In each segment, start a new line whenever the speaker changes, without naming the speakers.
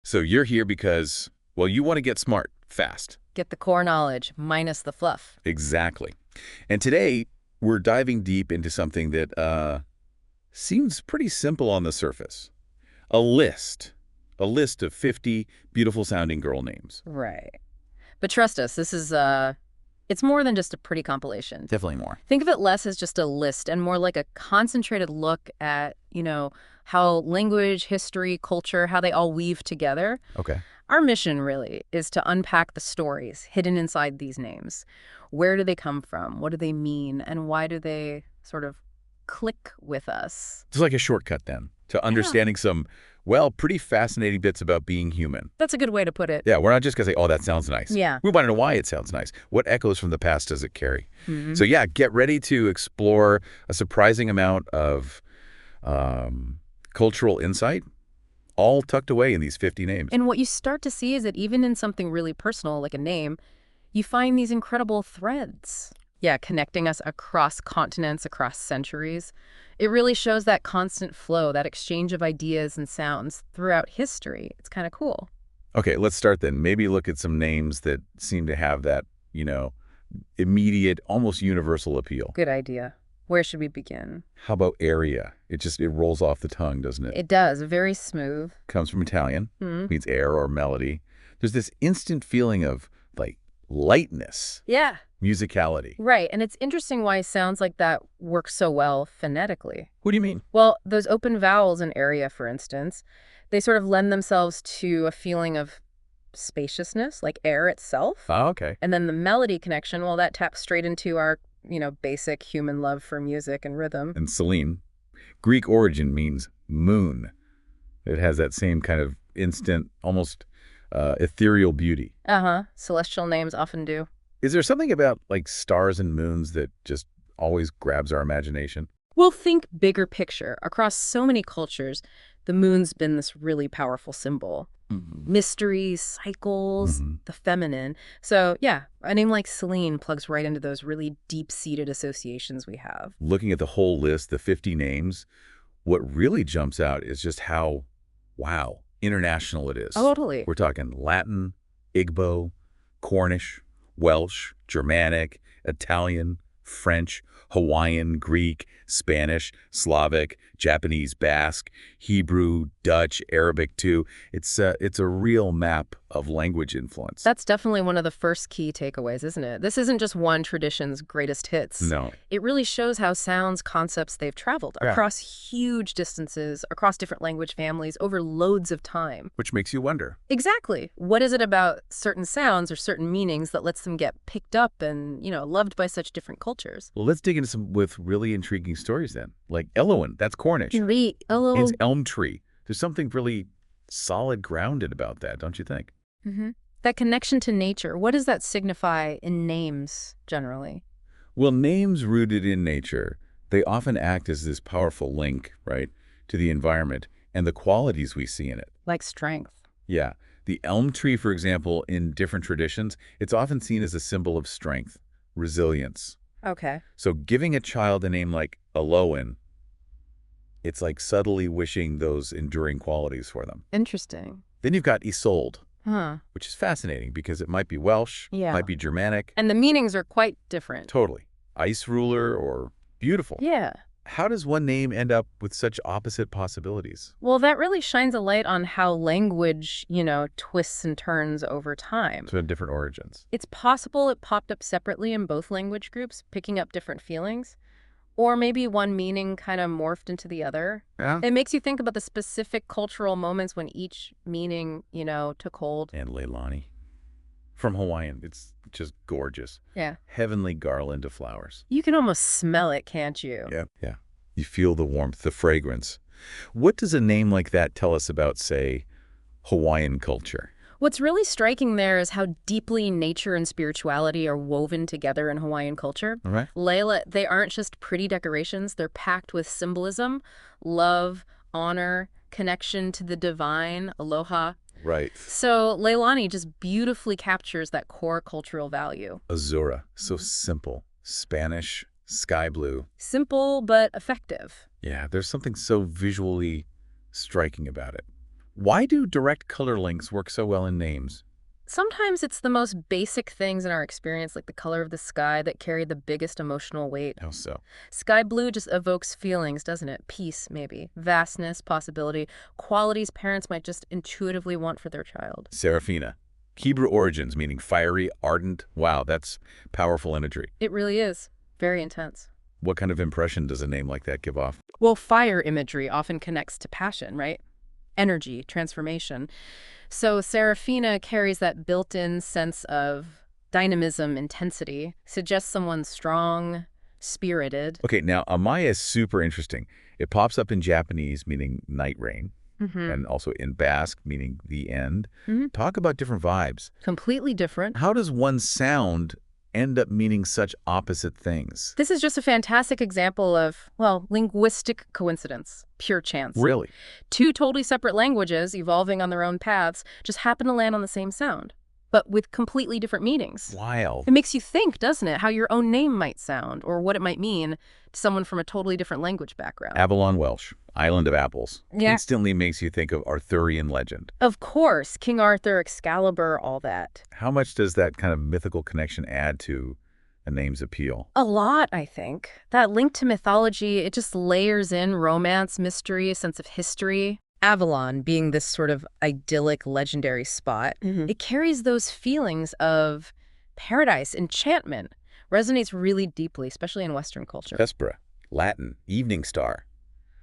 So you're here because, well, you want to get smart, fast.
Get the core knowledge, minus the fluff.
Exactly. And today, we're diving deep into something that seems pretty simple on the surface. A list. A list of 50 beautiful-sounding girl names.
Right. But trust us, this is, it's more than just a pretty compilation.
Definitely more.
Think of it less as just a list and more like a concentrated look at, how language, history, culture, how they all weave together.
Okay.
Our mission, really, is to unpack the stories hidden inside these names. Where do they come from? What do they mean? And why do they sort of click with us?
It's like a shortcut, then, to understanding some, well, pretty fascinating bits about being human.
That's a good way to put it.
Yeah, we're not just going to say, oh, that sounds nice.
Yeah.
We want to know why it sounds nice. What echoes from the past does it carry?
Mm-hmm.
So yeah, get ready to explore a surprising amount of cultural insight, all tucked away in these 50 names.
And what you start to see is that even in something really personal, like a name, you find these incredible threads. Yeah, connecting us across continents, across centuries. It really shows that constant flow, that exchange of ideas and sounds throughout history. It's kind of cool.
Okay, let's start then. Maybe look at some names that seem to have that, immediate, almost universal appeal.
Good idea. Where should we begin?
How about area? It rolls off the tongue, doesn't it?
It does. Very smooth.
Comes from Italian,
Mm-hmm.
means air or melody. There's this instant feeling of, like, lightness,
Yeah.
musicality.
Right. And it's interesting why sounds like that work so well phonetically.
What do you mean?
Well, those open vowels in area, for instance, they sort of lend themselves to a feeling of spaciousness, like air itself.
Oh, okay.
And then the melody connection, well, that taps straight into our, basic human love for music and rhythm.
And Selene, Greek origin means moon. It has that same kind of instant, almost ethereal beauty.
Uh-huh. Celestial names often do.
Is there something about, like, stars and moons that just always grabs our imagination?
Well, think bigger picture. Across so many cultures, the moon's been this really powerful symbol.
Mm-hmm.
Mysteries, cycles, the feminine. So, yeah, a name like Selene plugs right into those really deep-seated associations we have.
Looking at the whole list, the 50 names, what really jumps out is just how, wow, international it is.
Totally.
We're talking Latin, Igbo, Cornish, Welsh, Germanic, Italian, French, Hawaiian, Greek, Spanish, Slavic, Japanese, Basque, Hebrew, Dutch, Arabic too. It's a real map of language influence.
That's definitely one of the first key takeaways, isn't it? This isn't just one tradition's greatest hits.
No.
It really shows how sounds, concepts they've traveled across huge distances, across different language families, over loads of time.
Which makes you wonder.
Exactly. What is it about certain sounds or certain meanings that lets them get picked up and, loved by such different cultures?
Well, let's dig into some with really intriguing stories then. Like Elowen, that's Cornish.
Right.
It's elm tree. There's something really solid grounded about that, don't you think?
Mm-hmm. That connection to nature, what does that signify in names generally?
Well, names rooted in nature, they often act as this powerful link, right, to the environment and the qualities we see in it.
Like strength.
Yeah. The elm tree, for example, in different traditions, it's often seen as a symbol of strength, resilience.
Okay.
So giving a child a name like Elowen, it's like subtly wishing those enduring qualities for them.
Interesting.
Then you've got Isolde,
Huh.
which is fascinating because it might be Welsh,
Yeah.
might be Germanic.
And the meanings are quite different.
Totally. Ice ruler or beautiful.
Yeah.
How does one name end up with such opposite possibilities?
Well, that really shines a light on how language, twists and turns over time.
To different origins.
It's possible it popped up separately in both language groups, picking up different feelings. Or maybe one meaning kind of morphed into the other.
Yeah.
It makes you think about the specific cultural moments when each meaning, took hold.
And Leilani. From Hawaiian, it's just gorgeous.
Yeah.
Heavenly garland of flowers.
You can almost smell it, can't you?
Yeah. Yeah. You feel the warmth, the fragrance. What does a name like that tell us about, say, Hawaiian culture?
What's really striking there is how deeply nature and spirituality are woven together in Hawaiian culture.
All right.
Layla, they aren't just pretty decorations. They're packed with symbolism, love, honor, connection to the divine, aloha.
Right.
So Leilani just beautifully captures that core cultural value.
Azura. So simple. Spanish, sky blue.
Simple but effective.
Yeah, there's something so visually striking about it. Why do direct color links work so well in names?
Sometimes it's the most basic things in our experience, like the color of the sky, that carry the biggest emotional weight.
How so?
Sky blue just evokes feelings, doesn't it? Peace, maybe. Vastness, possibility. Qualities parents might just intuitively want for their child.
Seraphina. Hebrew origins, meaning fiery, ardent. Wow, that's powerful imagery.
It really is. Very intense.
What kind of impression does a name like that give off?
Well, fire imagery often connects to passion, right? Energy, transformation. So Seraphina carries that built-in sense of dynamism, intensity, suggests someone strong, spirited.
Okay, now Amaya is super interesting. It pops up in Japanese, meaning night rain, and also in Basque, meaning the end. Talk about different vibes.
Completely different.
How does one sound end up meaning such opposite things?
This is just a fantastic example of, well, linguistic coincidence, pure chance.
Really?
Two totally separate languages, evolving on their own paths, just happen to land on the same sound, but with completely different meanings.
Wild.
It makes you think, doesn't it, how your own name might sound, or what it might mean to someone from a totally different language background.
Avalon Welsh, Island of Apples.
Yeah.
Instantly makes you think of Arthurian legend.
Of course, King Arthur, Excalibur, all that.
How much does that kind of mythical connection add to a name's appeal?
A lot, I think. That link to mythology, it just layers in romance, mystery, a sense of history. Avalon being this sort of idyllic, legendary spot, it carries those feelings of paradise, enchantment, resonates really deeply, especially in Western culture.
Vespera, Latin, evening star.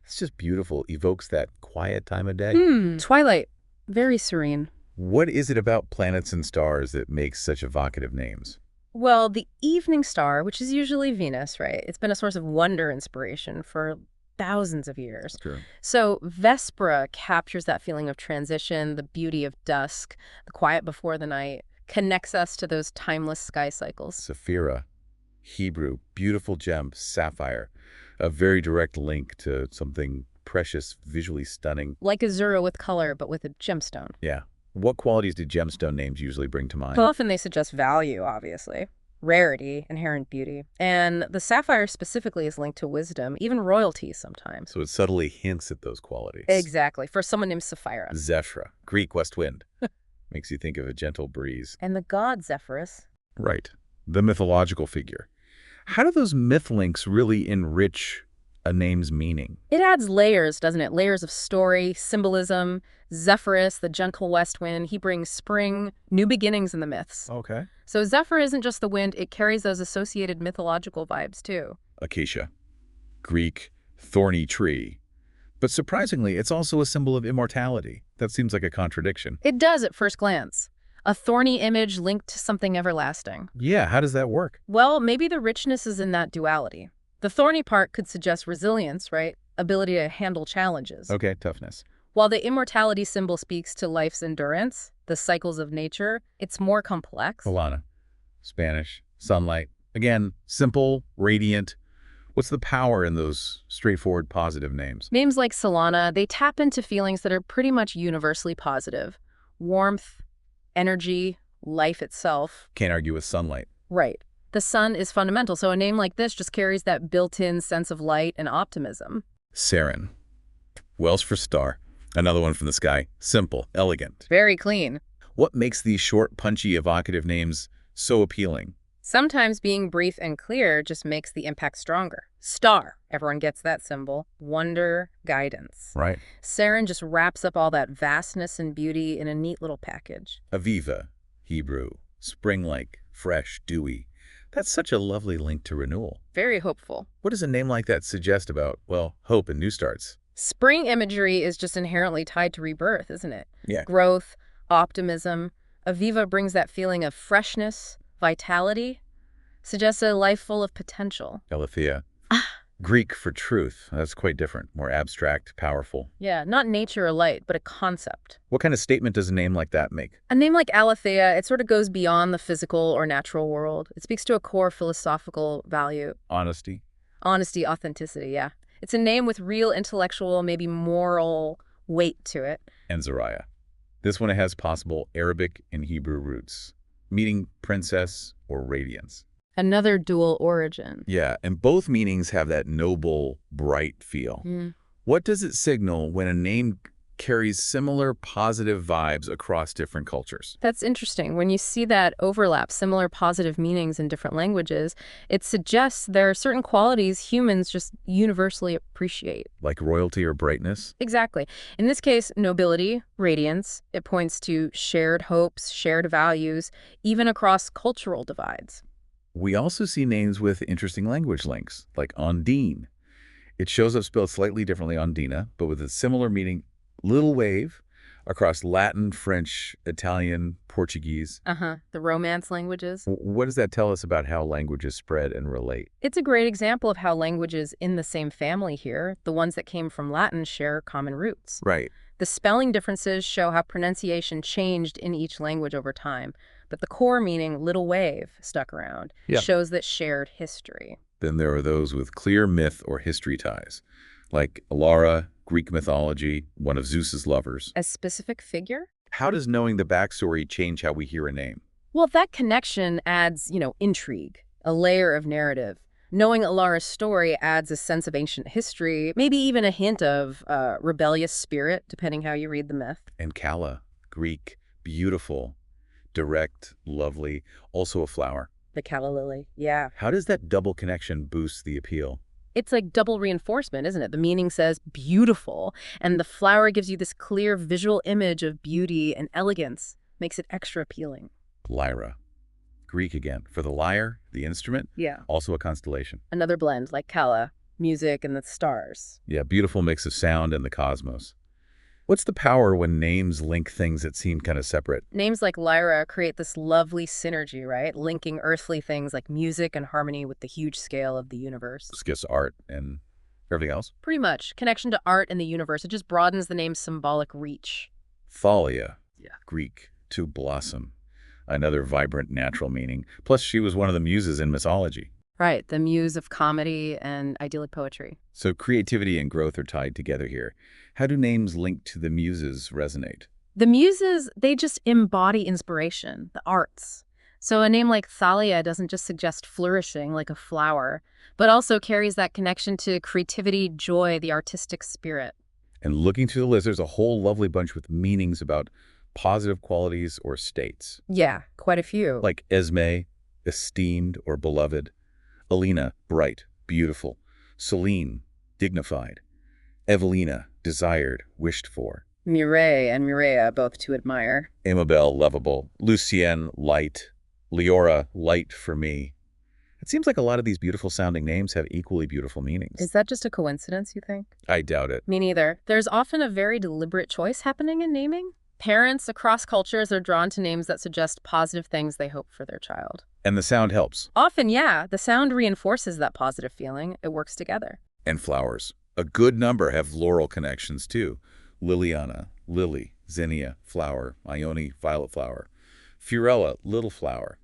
It's just beautiful, evokes that quiet time of day.
Twilight, very serene.
What is it about planets and stars that makes such evocative names?
Well, the evening star, which is usually Venus, right? It's been a source of wonder inspiration for thousands of years.
True.
So Vespera captures that feeling of transition, the beauty of dusk, the quiet before the night, connects us to those timeless sky cycles.
Sapphira, Hebrew, beautiful gem, sapphire. A very direct link to something precious, visually stunning.
Like Azura with color, but with a gemstone.
Yeah. What qualities do gemstone names usually bring to mind?
Well, often they suggest value, obviously. Rarity, inherent beauty. And the sapphire specifically is linked to wisdom, even royalty sometimes.
So it subtly hints at those qualities.
Exactly, for someone named Sapphira.
Zephyra, Greek west wind. Makes you think of a gentle breeze.
And the god Zephyrus.
Right. The mythological figure. How do those myth links really enrich a name's meaning?
It adds layers, doesn't it? Layers of story, symbolism. Zephyrus, the gentle west wind, he brings spring, new beginnings in the myths.
Okay.
So Zephyr isn't just the wind, it carries those associated mythological vibes too.
Acacia, Greek thorny tree. But surprisingly, it's also a symbol of immortality. That seems like a contradiction.
It does at first glance. A thorny image linked to something everlasting.
Yeah, how does that work?
Well, maybe the richness is in that duality. The thorny part could suggest resilience, right? Ability to handle challenges.
Okay, toughness.
While the immortality symbol speaks to life's endurance, the cycles of nature, it's more complex.
Alana, Spanish, sunlight. Again, simple, radiant. What's the power in those straightforward positive names?
Names like Solana, they tap into feelings that are pretty much universally positive. Warmth, energy, life itself.
Can't argue with sunlight.
Right. The sun is fundamental, so a name like this just carries that built-in sense of light and optimism.
Saren, Welsh for star. Another one from the sky. Simple, elegant.
Very clean.
What makes these short, punchy, evocative names so appealing?
Sometimes being brief and clear just makes the impact stronger. Star, everyone gets that symbol. Wonder, guidance.
Right.
Saren just wraps up all that vastness and beauty in a neat little package.
Aviva, Hebrew. Spring-like, fresh, dewy. That's such a lovely link to renewal.
Very hopeful.
What does a name like that suggest about, well, hope and new starts?
Spring imagery is just inherently tied to rebirth, isn't it?
Yeah.
Growth, optimism. Aviva brings that feeling of freshness, vitality, suggests a life full of potential.
Aletheia. Greek for truth. That's quite different. More abstract, powerful.
Yeah, not nature or light, but a concept.
What kind of statement does a name like that make?
A name like Aletheia, it sort of goes beyond the physical or natural world. It speaks to a core philosophical value.
Honesty.
Honesty, authenticity, yeah. It's a name with real intellectual, maybe moral weight to it.
And Zariah. This one has possible Arabic and Hebrew roots, meaning princess or radiance.
Another dual origin.
Yeah, and both meanings have that noble, bright feel. What does it signal when a name carries similar positive vibes across different cultures.
That's interesting. When you see that overlap, similar positive meanings in different languages, it suggests there are certain qualities humans just universally appreciate.
Like royalty or brightness?
Exactly. In this case, nobility, radiance, it points to shared hopes, shared values, even across cultural divides.
We also see names with interesting language links, like Ondine. It shows up spelled slightly differently Ondina, but with a similar meaning, little wave, across Latin, French, Italian, Portuguese.
The Romance languages.
What does that tell us about how languages spread and relate?
It's a great example of how languages in the same family here, the ones that came from Latin, share common roots.
Right.
The spelling differences show how pronunciation changed in each language over time, but the core meaning, little wave, stuck around,
Yeah.
shows that shared history.
Then there are those with clear myth or history ties, like Alara, Greek mythology, one of Zeus's lovers.
A specific figure?
How does knowing the backstory change how we hear a name?
Well, that connection adds, intrigue, a layer of narrative. Knowing Alara's story adds a sense of ancient history, maybe even a hint of rebellious spirit, depending how you read the myth.
And Kala, Greek, beautiful, direct, lovely, also a flower.
The calla lily, yeah.
How does that double connection boost the appeal?
It's like double reinforcement, isn't it? The meaning says beautiful, and the flower gives you this clear visual image of beauty and elegance, makes it extra appealing.
Lyra. Greek again. For the lyre, the instrument,
Yeah.
also a constellation.
Another blend, like Kala, music and the stars.
Yeah, beautiful mix of sound and the cosmos. What's the power when names link things that seem kind of separate?
Names like Lyra create this lovely synergy, right? Linking earthly things like music and harmony with the huge scale of the universe.
Just gives art and everything else.
Pretty much. Connection to art and the universe. It just broadens the name's symbolic reach.
Thalia.
Yeah.
Greek, to blossom. Another vibrant natural meaning. Plus, she was one of the muses in mythology.
Right, the muse of comedy and idyllic poetry.
So creativity and growth are tied together here. How do names linked to the muses resonate?
The muses, they just embody inspiration, the arts. So a name like Thalia doesn't just suggest flourishing like a flower, but also carries that connection to creativity, joy, the artistic spirit.
And looking through the list, there's a whole lovely bunch with meanings about positive qualities or states.
Yeah, quite a few.
Like Esme, esteemed or beloved. Alina, bright, beautiful. Celine, dignified. Evelina, desired, wished for.
Mireille and Mireia, both to admire.
Amabel, lovable. Lucienne, light. Leora, light for me. It seems like a lot of these beautiful sounding names have equally beautiful meanings.
Is that just a coincidence, you think?
I doubt it.
Me neither. There's often a very deliberate choice happening in naming. Parents across cultures are drawn to names that suggest positive things they hope for their child.
And the sound helps.
Often, yeah, the sound reinforces that positive feeling. It works together.
And flowers. A good number have floral connections too. Liliana, lily. Zinnia, flower. Ione, violet flower. Furella, little flower.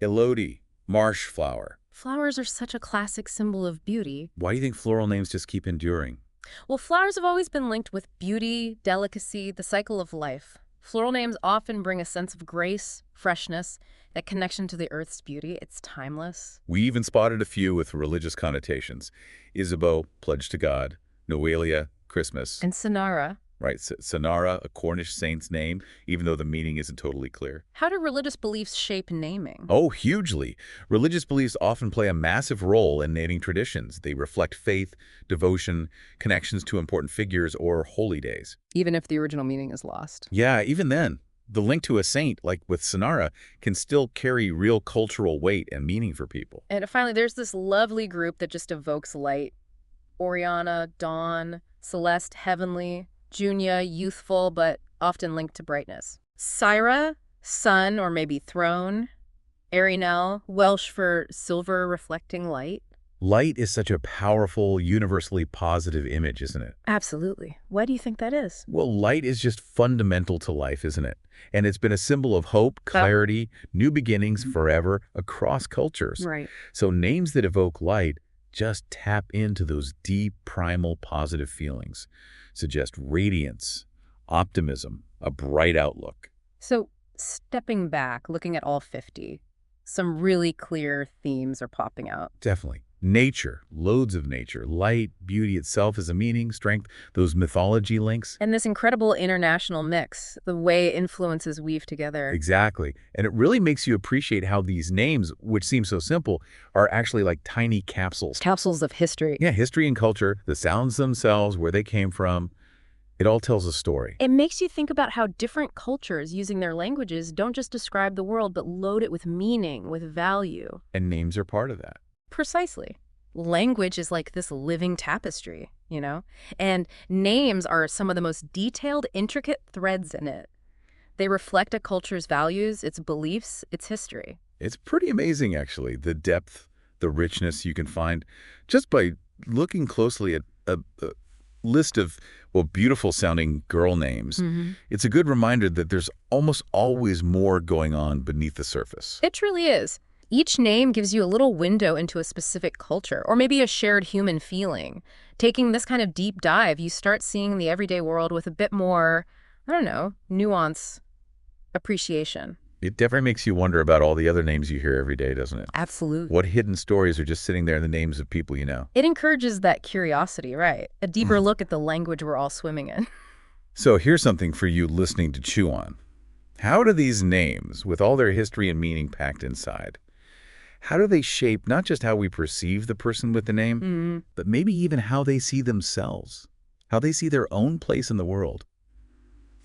Elodie, marsh flower.
Flowers are such a classic symbol of beauty.
Why do you think floral names just keep enduring?
Well, flowers have always been linked with beauty, delicacy, the cycle of life. Floral names often bring a sense of grace, freshness, that connection to the earth's beauty. It's timeless.
We even spotted a few with religious connotations. Isabeau, pledge to God. Noelia, Christmas.
And Sonara.
Right, Sonara, a Cornish saint's name, even though the meaning isn't totally clear.
How do religious beliefs shape naming?
Oh, hugely. Religious beliefs often play a massive role in naming traditions. They reflect faith, devotion, connections to important figures, or holy days.
Even if the original meaning is lost.
Yeah, even then, the link to a saint, like with Sonara, can still carry real cultural weight and meaning for people.
And finally, there's this lovely group that just evokes light. Oriana, dawn, Celeste, heavenly. Junia, youthful, but often linked to brightness. Syra, sun or maybe throne. Arinel, Welsh for silver reflecting light.
Light is such a powerful, universally positive image, isn't it?
Absolutely. Why do you think that is?
Well, light is just fundamental to life, isn't it? And it's been a symbol of hope, clarity, new beginnings forever across cultures.
Right.
So names that evoke light just tap into those deep, primal, positive feelings. Suggest radiance, optimism, a bright outlook.
So stepping back, looking at all 50, some really clear themes are popping out.
Definitely. Nature, loads of nature, light, beauty itself is a meaning, strength, those mythology links.
And this incredible international mix, the way influences weave together.
Exactly. And it really makes you appreciate how these names, which seem so simple, are actually like tiny capsules.
Capsules of history.
Yeah, history and culture, the sounds themselves, where they came from, it all tells a story.
It makes you think about how different cultures using their languages don't just describe the world, but load it with meaning, with value.
And names are part of that.
Precisely. Language is like this living tapestry, And names are some of the most detailed, intricate threads in it. They reflect a culture's values, its beliefs, its history.
It's pretty amazing, actually, the depth, the richness you can find just by looking closely at a list of, well, beautiful-sounding girl names. It's a good reminder that there's almost always more going on beneath the surface.
It truly is. Each name gives you a little window into a specific culture, or maybe a shared human feeling. Taking this kind of deep dive, you start seeing the everyday world with a bit more, nuance, appreciation.
It definitely makes you wonder about all the other names you hear every day, doesn't it?
Absolutely.
What hidden stories are just sitting there in the names of people you know?
It encourages that curiosity, right? A deeper look at the language we're all swimming in.
So here's something for you listening to chew on. How do these names, with all their history and meaning packed inside, how do they shape not just how we perceive the person with the name, but maybe even how they see themselves, how they see their own place in the world?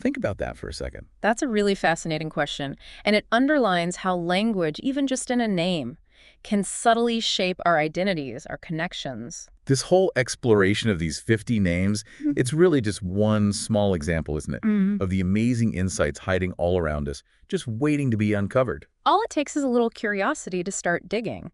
Think about that for a second.
That's a really fascinating question, and it underlines how language, even just in a name, can subtly shape our identities, our connections.
This whole exploration of these 50 names, it's really just one small example, isn't it, of the amazing insights hiding all around us, just waiting to be uncovered.
All it takes is a little curiosity to start digging.